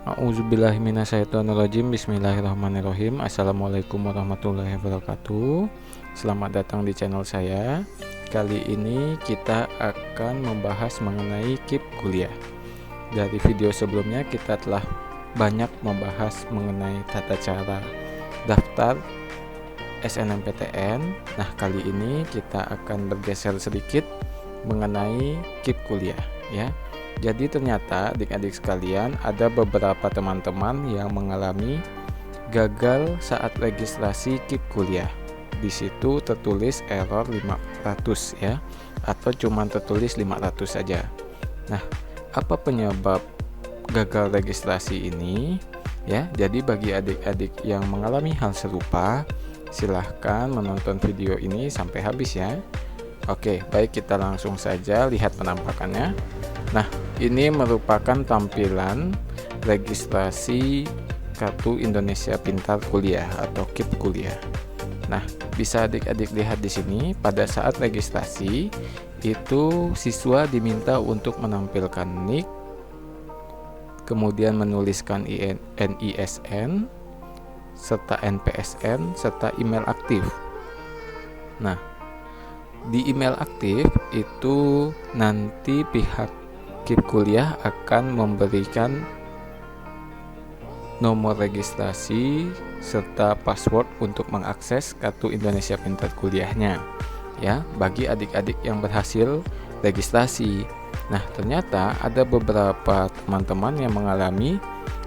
A'udzubillahiminasyaitonirrajim. Bismillahirrahmanirrahim. Assalamualaikum warahmatullahi wabarakatuh. Selamat datang di channel saya. Kali ini kita akan membahas mengenai KIP kuliah. Dari video sebelumnya kita telah banyak membahas mengenai tata cara daftar SNMPTN. Nah, kali ini kita akan bergeser sedikit mengenai KIP kuliah ya. Jadi ternyata adik-adik sekalian ada beberapa teman-teman yang mengalami gagal saat registrasi KIP kuliah. Di situ tertulis error 500 ya, atau cuma tertulis 500 saja. Nah, apa penyebab gagal registrasi ini? Ya, jadi bagi adik-adik yang mengalami hal serupa, silahkan menonton video ini sampai habis ya. Oke, baik, kita langsung saja lihat penampakannya. Nah, ini merupakan tampilan registrasi Kartu Indonesia Pintar Kuliah atau KIP kuliah. Nah, bisa adik-adik lihat di sini pada saat registrasi itu siswa diminta untuk menampilkan NIK, kemudian menuliskan NISN serta NPSN serta email aktif. Nah, di email aktif itu nanti pihak KIP kuliah akan memberikan nomor registrasi serta password untuk mengakses Kartu Indonesia Pintar kuliahnya ya, bagi adik-adik yang berhasil registrasi. Nah, ternyata ada beberapa teman-teman yang mengalami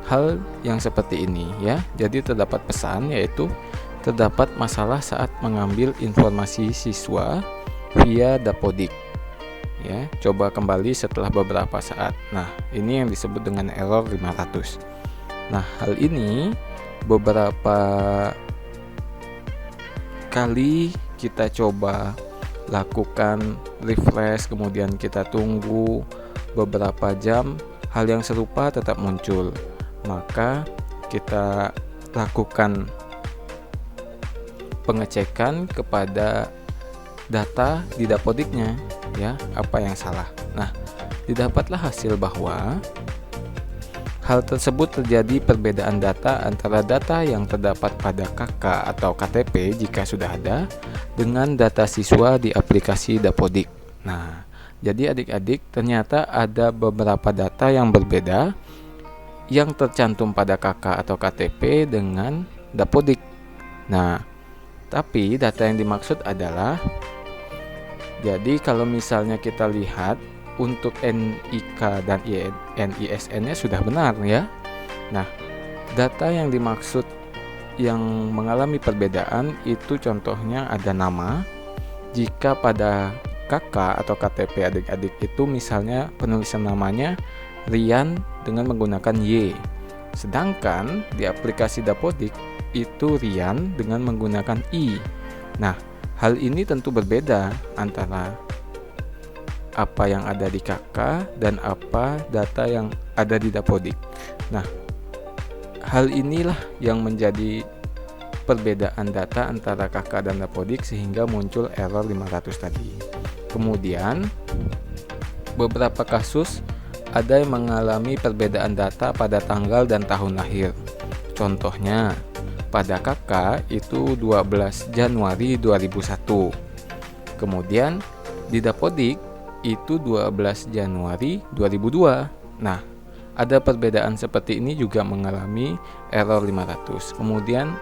hal yang seperti ini ya. Jadi terdapat pesan, yaitu terdapat masalah saat mengambil informasi siswa via Dapodik. Ya, coba kembali setelah beberapa saat. Nah, ini yang disebut dengan error 500. Nah, hal ini beberapa kali kita coba lakukan refresh, kemudian kita tunggu beberapa jam, hal yang serupa tetap muncul. Maka kita lakukan pengecekan kepada data di Dapodiknya ya, apa yang salah. Nah, didapatlah hasil bahwa hal tersebut terjadi perbedaan data antara data yang terdapat pada KK atau KTP jika sudah ada dengan data siswa di aplikasi Dapodik. Nah, jadi adik-adik ternyata ada beberapa data yang berbeda yang tercantum pada KK atau KTP dengan Dapodik. Nah, tapi data yang dimaksud adalah, jadi kalau misalnya kita lihat untuk NIK dan NISN-nya sudah benar ya. Nah, data yang dimaksud yang mengalami perbedaan itu contohnya ada nama. Jika pada KK atau KTP adik-adik itu misalnya penulisan namanya Rian dengan menggunakan Y. Sedangkan di aplikasi Dapodik itu Rian dengan menggunakan I. Nah, hal ini tentu berbeda antara apa yang ada di KK dan apa data yang ada di Dapodik. Nah, hal inilah yang menjadi perbedaan data antara KK dan Dapodik sehingga muncul error 500 tadi. Kemudian beberapa kasus ada yang mengalami perbedaan data pada tanggal dan tahun lahir. Contohnya pada KK itu 12 Januari 2001. Kemudian di Dapodik itu 12 Januari 2002. Nah, ada perbedaan seperti ini juga mengalami error 500. Kemudian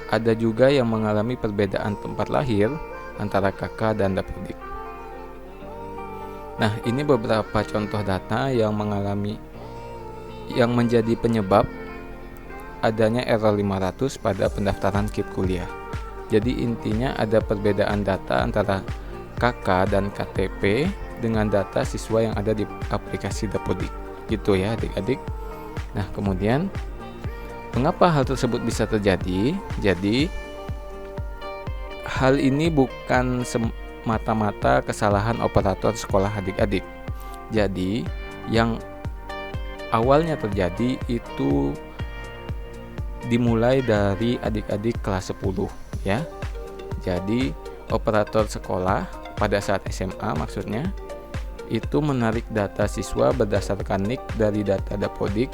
ada juga yang mengalami perbedaan tempat lahir antara KK dan Dapodik. Nah, ini beberapa contoh data yang menjadi penyebab adanya error 500 pada pendaftaran KIP kuliah. Jadi intinya ada perbedaan data antara KK dan KTP dengan data siswa yang ada di aplikasi Dapodik. Gitu ya adik-adik. Nah, kemudian mengapa hal tersebut bisa terjadi? Jadi hal ini bukan semata-mata kesalahan operator sekolah adik-adik. Jadi yang awalnya terjadi itu dimulai dari adik-adik kelas 10 ya. Jadi operator sekolah pada saat SMA itu menarik data siswa berdasarkan NIK dari data Dapodik,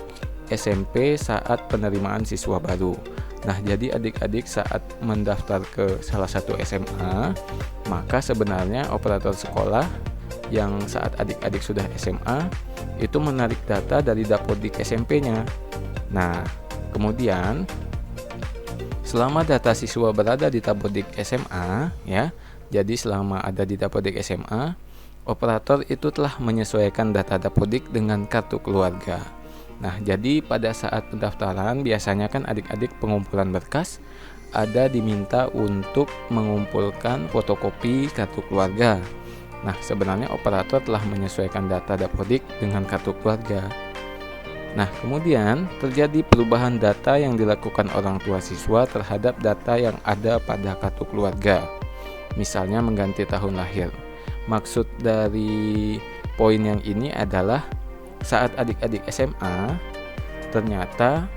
SMP saat penerimaan siswa baru. Nah, jadi adik-adik saat mendaftar ke salah satu SMA, maka sebenarnya operator sekolah yang saat adik-adik sudah SMA itu menarik data dari Dapodik SMP-nya. Nah, kemudian selama data siswa berada di Dapodik SMA, ya, jadi selama ada di Dapodik SMA, operator itu telah menyesuaikan data Dapodik dengan kartu keluarga. Nah, jadi pada saat pendaftaran biasanya kan adik-adik pengumpulan berkas ada diminta untuk mengumpulkan fotokopi kartu keluarga. Nah, sebenarnya operator telah menyesuaikan data Dapodik dengan kartu keluarga. Nah, kemudian terjadi perubahan data yang dilakukan orang tua siswa terhadap data yang ada pada kartu keluarga. Misalnya mengganti tahun lahir. Maksud dari poin yang ini adalah saat adik-adik SMA, ternyata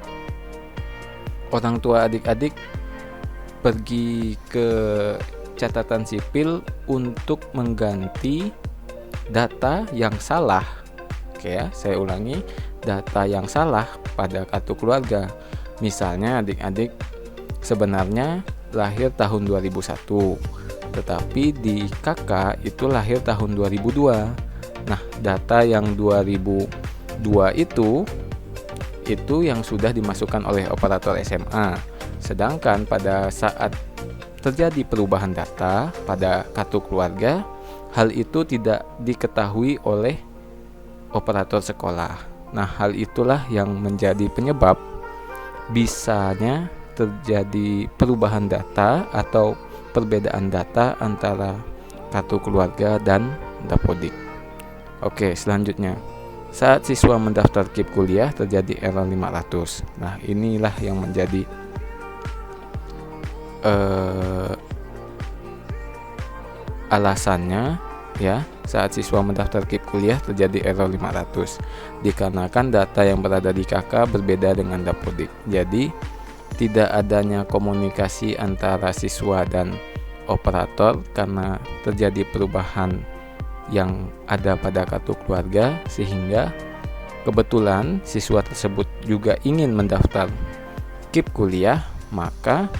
orang tua adik-adik pergi ke catatan sipil untuk mengganti data yang salah. Oke ya, saya ulangi, data yang salah pada kartu keluarga. Misalnya adik-adik sebenarnya lahir tahun 2001, tetapi di KK itu lahir tahun 2002. Nah, data yang 2002 itu yang sudah dimasukkan oleh operator SMA. Sedangkan pada saat terjadi perubahan data pada kartu keluarga, hal itu tidak diketahui oleh operator sekolah. Nah, hal itulah yang menjadi penyebab bisanya terjadi perubahan data atau perbedaan data antara kartu keluarga dan Dapodik. Oke, selanjutnya. Saat siswa mendaftar KIP kuliah terjadi error 500. Nah, inilah yang menjadi alasannya, ya. Saat siswa mendaftar KIP kuliah terjadi error 500 dikarenakan data yang berada di KK berbeda dengan Dapodik. Jadi, tidak adanya komunikasi antara siswa dan operator karena terjadi perubahan yang ada pada kartu keluarga, sehingga kebetulan siswa tersebut juga ingin mendaftar KIP kuliah, maka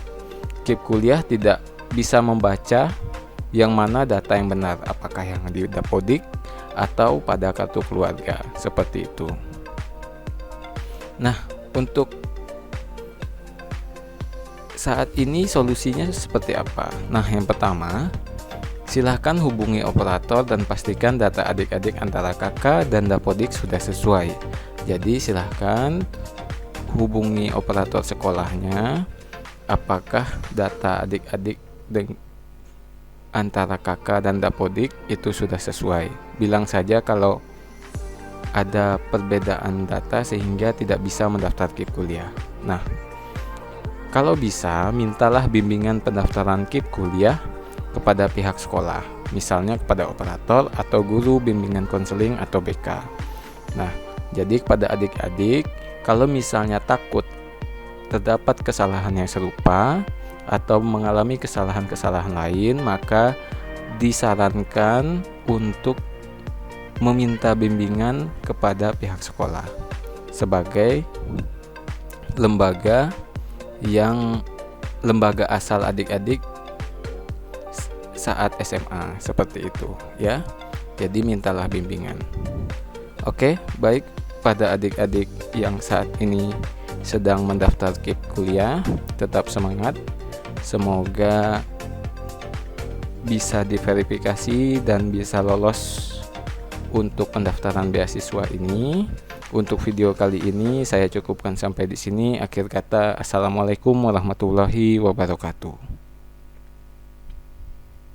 KIP kuliah tidak bisa membaca yang mana data yang benar, apakah yang di Dapodik atau pada kartu keluarga, seperti itu. Nah, untuk saat ini solusinya seperti apa? Nah, yang pertama, silahkan hubungi operator dan pastikan data adik-adik antara KK dan Dapodik sudah sesuai. Jadi silahkan hubungi operator sekolahnya, apakah data adik-adik antara KK dan Dapodik itu sudah sesuai. Bilang saja kalau ada perbedaan data sehingga tidak bisa mendaftar KIP kuliah. Nah, kalau bisa, mintalah bimbingan pendaftaran KIP kuliah kepada pihak sekolah, misalnya kepada operator atau guru bimbingan konseling atau BK. Nah, jadi kepada adik-adik, kalau misalnya takut terdapat kesalahan yang serupa atau mengalami kesalahan-kesalahan lain, maka disarankan untuk meminta bimbingan kepada pihak sekolah sebagai lembaga asal adik-adik saat SMA, seperti itu ya. Jadi mintalah bimbingan. Oke, baik, pada adik-adik yang saat ini sedang mendaftar KIP kuliah, tetap semangat. Semoga bisa diverifikasi dan bisa lolos untuk pendaftaran beasiswa ini. Untuk video kali ini saya cukupkan sampai di sini. Akhir kata, assalamualaikum warahmatullahi wabarakatuh.